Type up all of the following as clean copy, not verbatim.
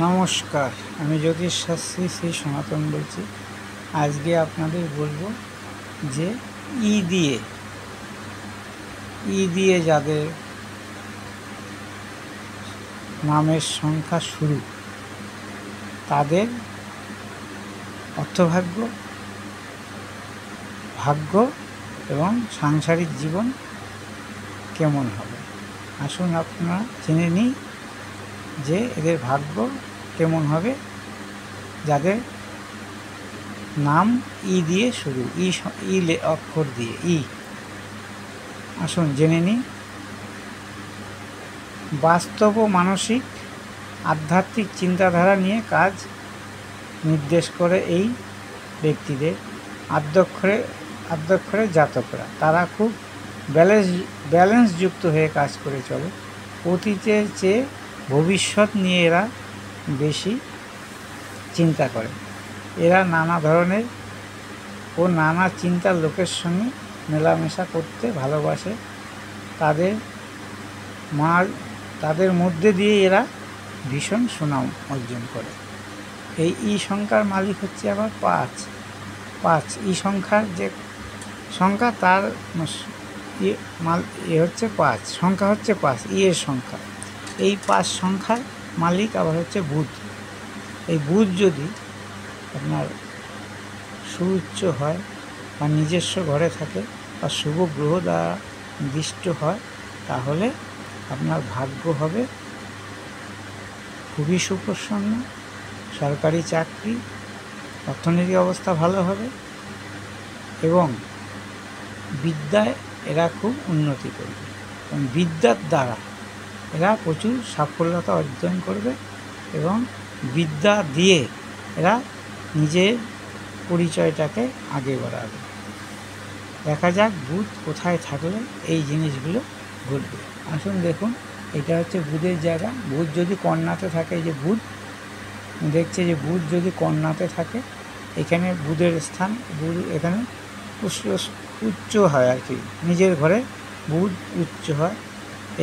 নমস্কার, আমি জ্যোতিষ শাস্ত্রী শ্রী সনাতন বলছি। আজকে আপনাদের বলবো যে ই দিয়ে যাদের নামের সংখ্যা শুরু, তাদের অর্থভাগ্য, ভাগ্য এবং সাংসারিক জীবন কেমন হবে। আসুন আপনারা জেনে নিই যে এদের ভাগ্য কেমন হবে যাদের নাম ই দিয়ে শুরু, ই অক্ষর দিয়ে ই। আসুন জেনে নিই। বাস্তব ও মানসিক আধ্যাত্মিক চিন্তাধারা নিয়ে কাজ নির্দেশ করে এই ব্যক্তিদের আদ্যক্ষরে জাতকরা। তারা খুব ব্যালেন্সযুক্ত হয়ে কাজ করে চলে। অতীতের চেয়ে ভবিষ্যৎ নিয়ে এরা বেশি চিন্তা করে। এরা নানা ধরনের ও নানা চিন্তার লোকের সঙ্গে মেলামেশা করতে ভালোবাসে। তাদের মধ্যে দিয়ে এরা ভীষণ সুনাম অর্জন করে। এই ই সংখ্যার মালিক হচ্ছে আবার পাঁচ। ই সংখ্যার যে সংখ্যা তার হচ্ছে 5, সংখ্যা হচ্ছে 5, এর সংখ্যা। এই 5 সংখ্যার মালিক আবার হচ্ছে বুধ। এই বুধ যদি আপনার সুউচ্চ হয় বা নিজস্ব ঘরে থাকে বা শুভ গ্রহ দ্বারা দৃষ্ট হয়, তাহলে আপনার ভাগ্য হবে খুবই সুপ্রসন্ন, সরকারি চাকরি, অর্থনৈতিক অবস্থা ভালো হবে এবং বিদ্যায় এরা খুব উন্নতি করবে এবং বিদ্যার দ্বারা এরা প্রচুর সাফল্যতা অর্জন করবে এবং বিদ্যা দিয়ে এরা নিজের পরিচয়টাকে আগে বাড়াবে। দেখা যাক বুধ কোথায় থাকলে এই জিনিসগুলো ঘটবে। আসুন দেখুন, এটা হচ্ছে বুধের জায়গা। বুধ যদি কন্যাতে থাকে, যে বুধ দেখছে যে বুধ যদি কন্যাতে থাকে, এখানে বুধের স্থান, বুধ এখানে উচ্চ হয় আর কি, নিজের ঘরে বুধ উচ্চ হয়।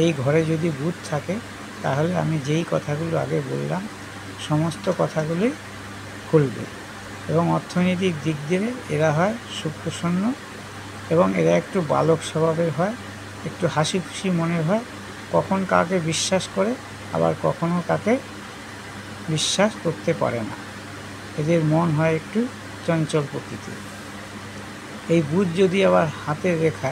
এই ঘরে যদি বুধ থাকে, তাহলে আমি যেই কথাগুলো আগে বললাম সমস্ত কথাগুলোই খুলবে এবং অর্থনৈতিক দিক দিয়ে এরা হয় সুপ্রসন্ন এবং এরা একটু বালক স্বভাবের হয়, একটু হাসি খুশি মনের হয়। কখন কাকে বিশ্বাস করে, আবার কখনো কাকে বিশ্বাস করতে পারে না। এদের মন হয় একটু চঞ্চল প্রকৃতির। এই বুধ যদি আবার হাতের রেখা,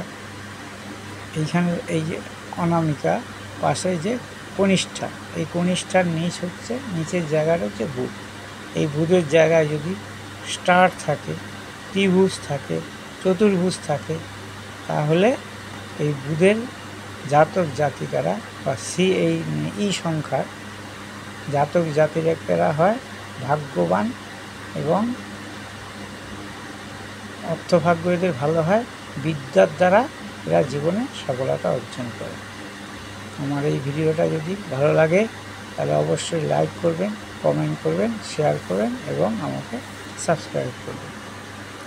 এইখানে এই যে অনামিকা পাশে যে কনিষ্ঠা, এই কনিষ্ঠার নিচের জায়গাটা হচ্ছে বুধ। এই বুধের জায়গায় যদি স্টার থাকে, ত্রিভুজ থাকে, চতুর্ভুজ থাকে, তাহলে এই বুধের জাতক জাতিকারা বা এই ই সংখ্যার জাতক জাতিকারা হয় ভাগ্যবান এবং অর্থভাগ্য এদের ভালো হয়। বিদ্যার দ্বারা এরা জীবনে সফলতা অর্জন করে। আমার এই ভিডিওটা যদি ভালো লাগে তাহলে অবশ্যই লাইক করবেন, কমেন্ট করবেন, শেয়ার করবেন এবং আমাকে সাবস্ক্রাইব করবেন।